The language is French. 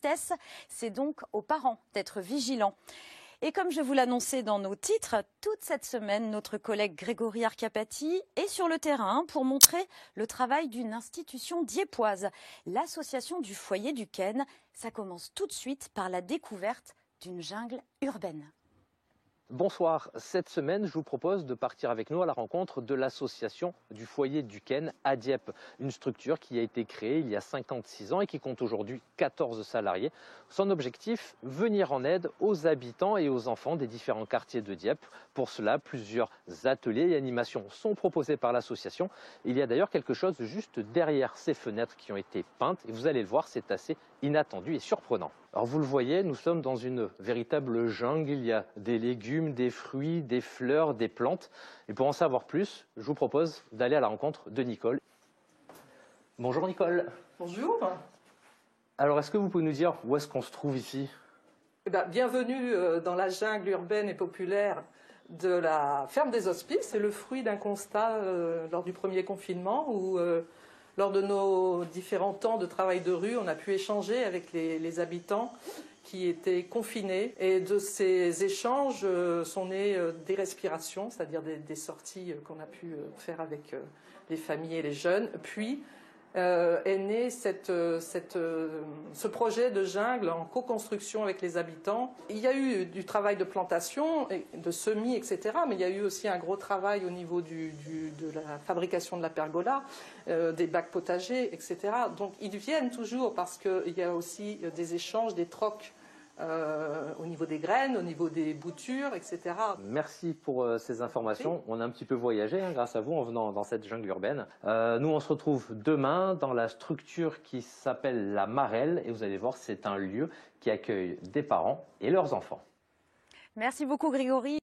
tristesse. C'est donc aux parents d'être vigilants. Et comme je vous l'annonçais dans nos titres, toute cette semaine, notre collègue Grégory Arcapati est sur le terrain pour montrer le travail d'une institution dieuppoise, l'association du foyer du Ken. Ça commence tout de suite par la découverte d'une jungle urbaine. Bonsoir, cette semaine je vous propose de partir avec nous à la rencontre de l'association du foyer du Ken à Dieppe, une structure qui a été créée il y a 56 ans et qui compte aujourd'hui 14 salariés. Son objectif, venir en aide aux habitants et aux enfants des différents quartiers de Dieppe. Pour cela, plusieurs ateliers et animations sont proposés par l'association. Il y a d'ailleurs quelque chose juste derrière ces fenêtres qui ont été peintes et vous allez le voir, c'est assez inattendu et surprenant. Alors vous le voyez, nous sommes dans une véritable jungle, il y a des légumes, des fruits, des fleurs, des plantes. Et pour en savoir plus, je vous propose d'aller à la rencontre de Nicole. Bonjour Nicole. Bonjour. Alors est-ce que vous pouvez nous dire où est-ce qu'on se trouve ici? Bienvenue dans la jungle urbaine et populaire de la ferme des Hospices. C'est le fruit d'un constat lors du premier confinement où lors de nos différents temps de travail de rue, on a pu échanger avec les habitants qui étaient confinés. Et de ces échanges sont nées des respirations, c'est-à-dire des sorties qu'on a pu faire avec les familles et les jeunes. Puis est né ce projet de jungle en co-construction avec les habitants. Il y a eu du travail de plantation, de semis, etc. Mais il y a eu aussi un gros travail au niveau de la fabrication de la pergola, des bacs potagers, etc. Donc ils viennent toujours parce qu'il y a aussi des échanges, des trocs au niveau des graines, au niveau des boutures, etc. Merci pour ces informations. On a un petit peu voyagé grâce à vous en venant dans cette jungle urbaine. Nous, on se retrouve demain dans la structure qui s'appelle la Marelle. Et vous allez voir, c'est un lieu qui accueille des parents et leurs enfants. Merci beaucoup Grégory.